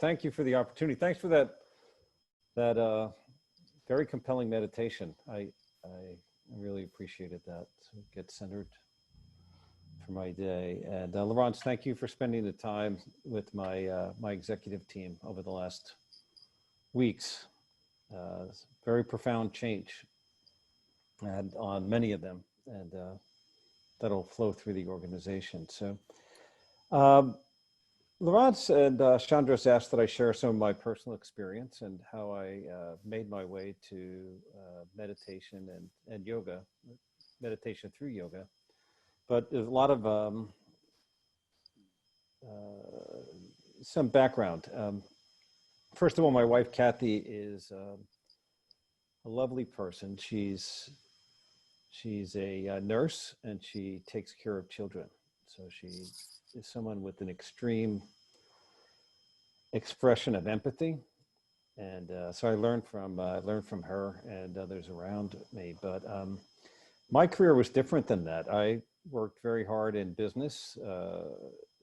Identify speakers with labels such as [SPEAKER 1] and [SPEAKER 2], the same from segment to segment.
[SPEAKER 1] Thank you for the opportunity. Thanks for that very compelling meditation. I really appreciated that to get centered for my day. And Laurence, thank you for spending the time with my executive team over the last weeks. Very profound change and on many of them, and that'll flow through the organization. So, um, Laurence and Chandras asked that I share some of my personal experience and how I made my way to meditation and yoga, meditation through yoga. But there's a lot of uh, some background. First of all, my wife, Kathy, is a lovely person. She's a nurse and she takes care of children. So she is someone with an extreme expression of empathy. And so I learned from her and others around me. But my career was different than that. I worked very hard in business,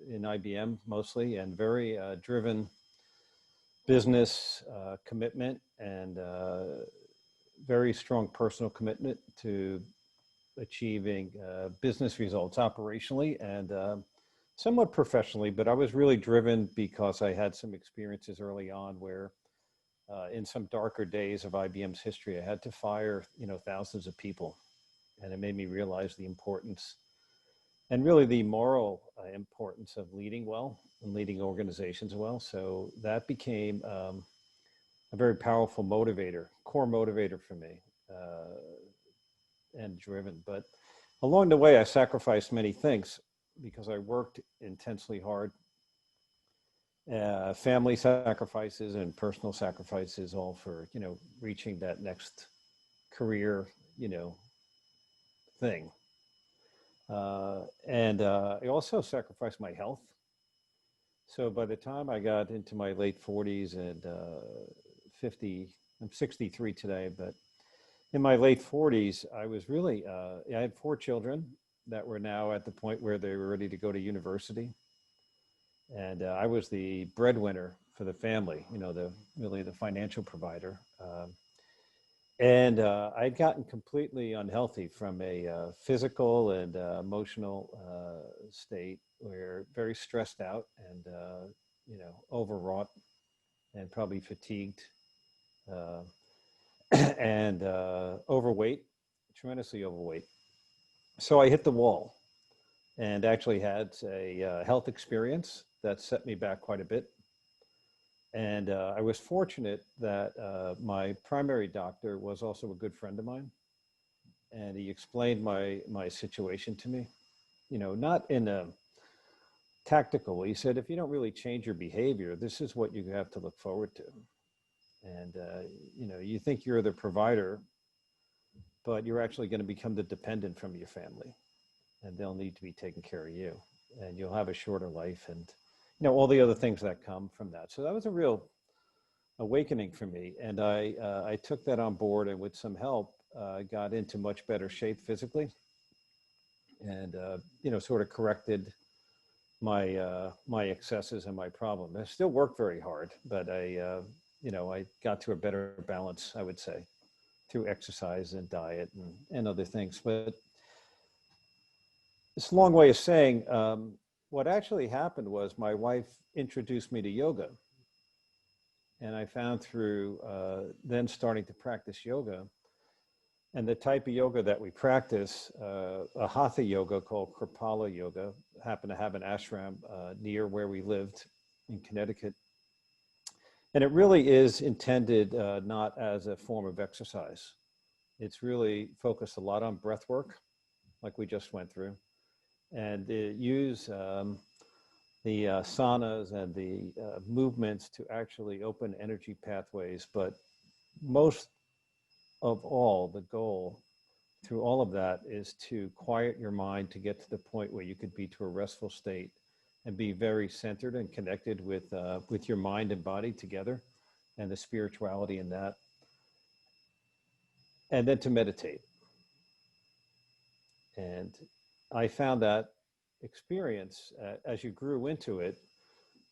[SPEAKER 1] in IBM mostly, and very driven business commitment and very strong personal commitment to achieving business results operationally and somewhat professionally. But I was really driven because I had some experiences early on where in some darker days of IBM's history, I had to fire, thousands of people. And it made me realize the importance and really the moral importance of leading well and leading organizations well. So that became a very powerful motivator, core motivator for me, and driven. But along the way, I sacrificed many things because I worked intensely hard. Family sacrifices and personal sacrifices, all for reaching that next career thing. And I also sacrificed my health. So by the time I got into my late 40s and 50, I'm 63 today, but in my late 40s, I was really, I had 4 children that were now at the point where they were ready to go to university. And I was the breadwinner for the family, really the financial provider. And I'd gotten completely unhealthy from a physical and emotional state, where very stressed out and overwrought and probably fatigued uh, and overweight, tremendously overweight. So I hit the wall and actually had a health experience that set me back quite a bit. And I was fortunate that my primary doctor was also a good friend of mine, and he explained my situation to me. Not in a tactical way. He said, if you don't really change your behavior, this is what you have to look forward to. And you think you're the provider, but you're actually going to become the dependent from your family, and they'll need to be taking care of you, and you'll have a shorter life, and all the other things that come from that. So that was a real awakening for me, and I took that on board, and with some help, got into much better shape physically, and sort of corrected my excesses and my problem. I still work very hard, but I got to a better balance, I would say, through exercise and diet and other things. But it's a long way of saying what actually happened was my wife introduced me to yoga. And I found through then starting to practice yoga, and the type of yoga that we practice, a hatha yoga called Kripalu yoga, happened to have an ashram near where we lived in Connecticut. And it really is intended not as a form of exercise. It's really focused a lot on breath work, like we just went through, and use the sanas and the movements to actually open energy pathways. But most of all, the goal through all of that is to quiet your mind to get to the point where you could be to a restful state and be very centered and connected with your mind and body together, and the spirituality in that, and then to meditate. And I found that experience as you grew into it,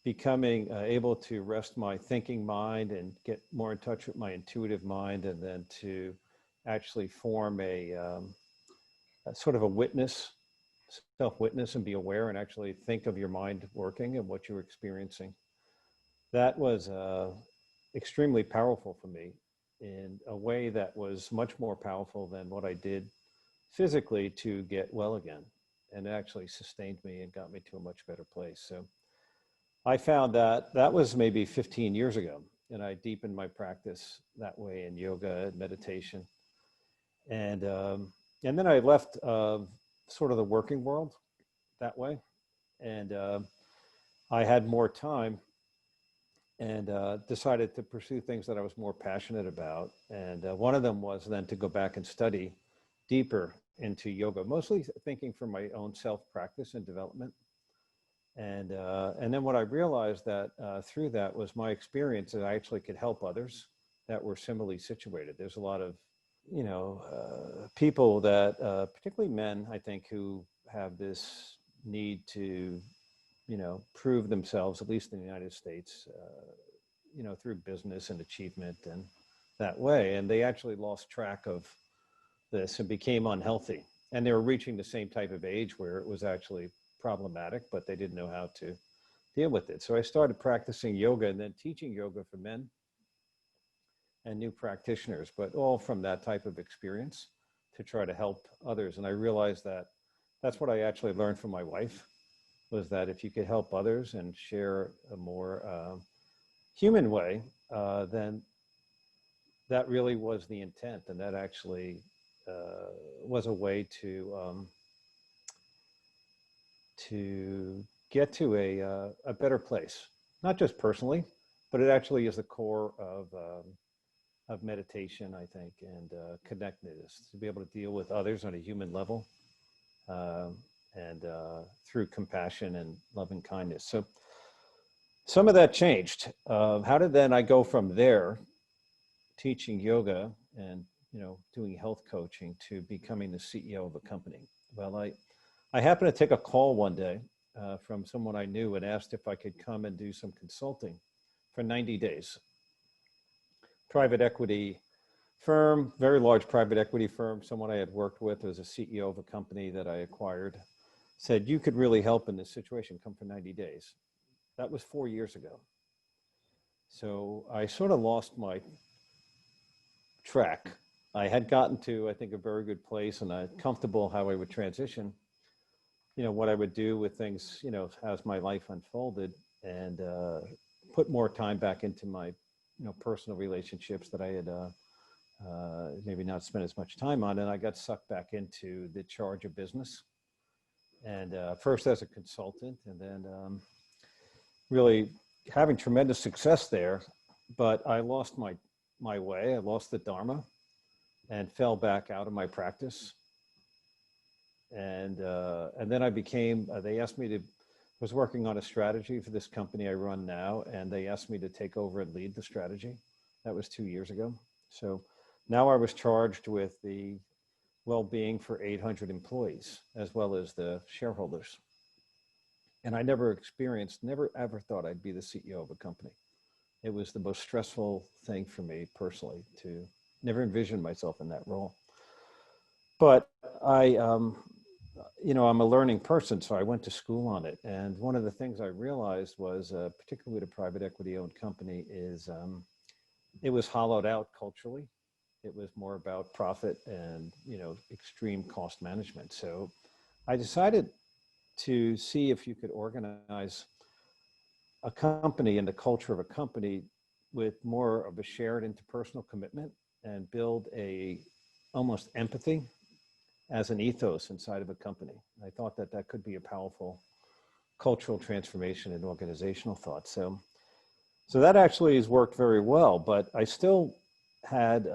[SPEAKER 1] becoming able to rest my thinking mind and get more in touch with my intuitive mind, and then to actually form a sort of a witness, self-witness, and be aware and actually think of your mind working and what you're experiencing. That was extremely powerful for me in a way that was much more powerful than what I did physically to get well again. And it actually sustained me and got me to a much better place. So I found that that was maybe 15 years ago. And I deepened my practice that way in yoga and meditation. And, um, and then I left sort of the working world that way. And I had more time and decided to pursue things that I was more passionate about. And one of them was then to go back and study deeper into yoga, mostly thinking for my own self practice and development. And then what I realized that through that was my experience that I actually could help others that were similarly situated. There's a lot of people that, particularly men, I think, who have this need to prove themselves, at least in the United States, through business and achievement and that way. And they actually lost track of this and became unhealthy. And they were reaching the same type of age where it was actually problematic, but they didn't know how to deal with it. So I started practicing yoga and then teaching yoga for men and new practitioners, but all from that type of experience to try to help others. And I realized that that's what I actually learned from my wife, was that if you could help others and share a more human way, then that really was the intent. And that actually was a way to get to a better place, not just personally, but it actually is the core of meditation, I think, and connectedness, to be able to deal with others on a human level, and through compassion and loving kindness. So some of that changed. How did then I go from there, teaching yoga and doing health coaching, to becoming the CEO of a company? Well, I happened to take a call one day from someone I knew and asked if I could come and do some consulting for 90 days. Private equity firm, very large private equity firm, someone I had worked with as a CEO of a company that I acquired, said, "You could really help in this situation, come for 90 days. That was 4 years ago. So I sort of lost my track. I had gotten to, I think, a very good place and comfortable how I would transition, what I would do with things, as my life unfolded, and put more time back into my, personal relationships that I had maybe not spent as much time on. And I got sucked back into the charge of business. And first as a consultant, and then really having tremendous success there. But I lost my way. I lost the Dharma and fell back out of my practice. And then I became, they asked me to, was working on a strategy for this company I run now, and they asked me to take over and lead the strategy. That was 2 years ago. So now I was charged with the well-being for 800 employees, as well as the shareholders. And I never ever thought I'd be the CEO of a company. It was the most stressful thing for me personally, to never envision myself in that role. But I'm a learning person, so I went to school on it. And one of the things I realized was, particularly with a private equity owned company, is it was hollowed out culturally. It was more about profit and, extreme cost management. So I decided to see if you could organize a company and the culture of a company with more of a shared interpersonal commitment, and build almost empathy as an ethos inside of a company. I thought that could be a powerful cultural transformation and organizational thought. So that actually has worked very well, but I still had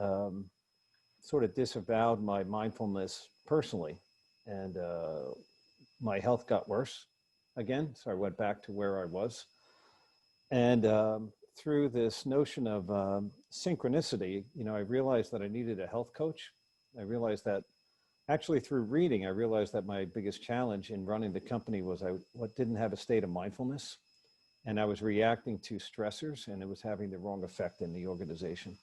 [SPEAKER 1] sort of disavowed my mindfulness personally, and my health got worse again. So I went back to where I was. And through this notion of synchronicity, I realized that I needed a health coach. I realized that actually through reading, I realized that my biggest challenge in running the company was I didn't have a state of mindfulness. and I was reacting to stressors, and it was having the wrong effect in the organization.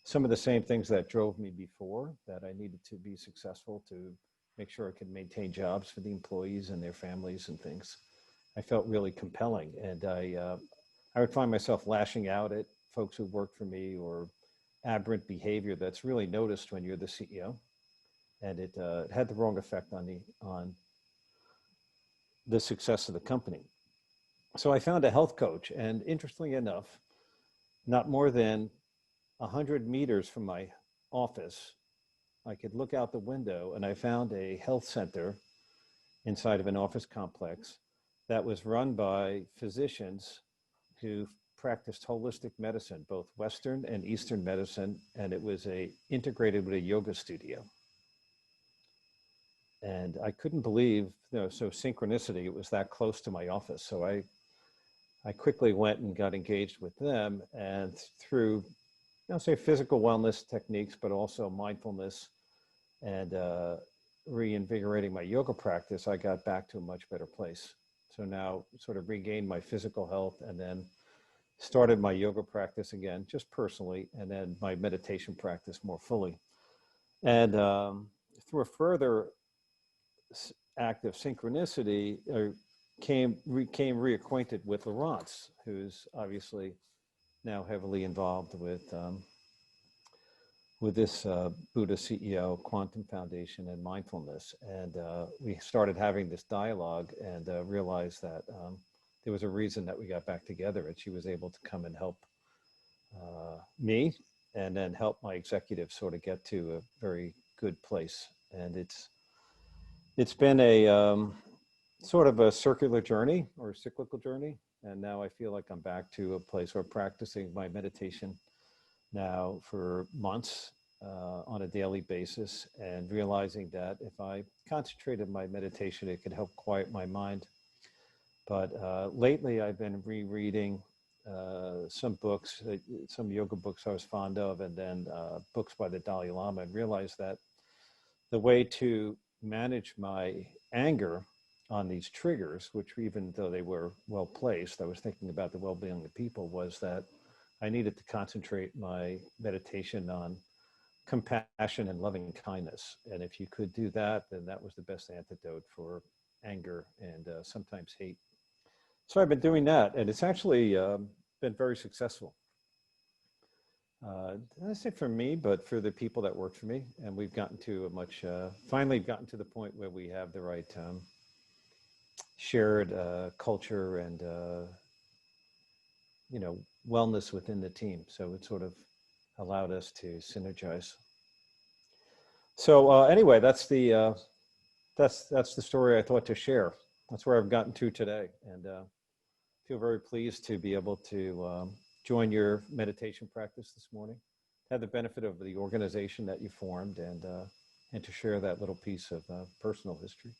[SPEAKER 1] Some of the same things that drove me before, that I needed to be successful to make sure I could maintain jobs for the employees and their families and things, I felt really compelling. And I would find myself lashing out at folks who worked for me, or aberrant behavior that's really noticed when you're the CEO. And it had the wrong effect on the success of the company. So I found a health coach, and interestingly enough, not more than 100 meters from my office, I could look out the window, and I found a health center inside of an office complex that was run by physicians who practiced holistic medicine, both Western and Eastern medicine, and it was integrated with a yoga studio. And I couldn't believe, so synchronicity, it was that close to my office. So I quickly went and got engaged with them, and through, say physical wellness techniques, but also mindfulness and reinvigorating my yoga practice, I got back to a much better place. So now sort of regained my physical health, and then started my yoga practice again, just personally, and then my meditation practice more fully. And through a further act of synchronicity, became reacquainted with Laurence, who's obviously now heavily involved with this Buddha CEO, Quantum Foundation, and mindfulness. And we started having this dialogue, and realized that there was a reason that we got back together, and she was able to come and help me, and then help my executives sort of get to a very good place. And it's been a sort of a circular journey, or a cyclical journey. And now I feel like I'm back to a place where practicing my meditation now for months on a daily basis, and realizing that if I concentrated my meditation, it could help quiet my mind. But lately I've been rereading some books, some yoga books I was fond of, and then books by the Dalai Lama, and realized that the way to manage my anger on these triggers, which even though they were well placed, I was thinking about the well-being of people, was that I needed to concentrate my meditation on compassion and loving kindness. And if you could do that, then that was the best antidote for anger and sometimes hate. So I've been doing that, and it's actually been very successful. Not say for me, but for the people that work for me. And we've gotten to a much, finally gotten to the point where we have the right shared culture and, wellness within the team. So it sort of allowed us to synergize. So anyway, that's the story I thought to share. That's where I've gotten to today, and feel very pleased to be able to join your meditation practice this morning, have the benefit of the organization that you formed, and to share that little piece of personal history.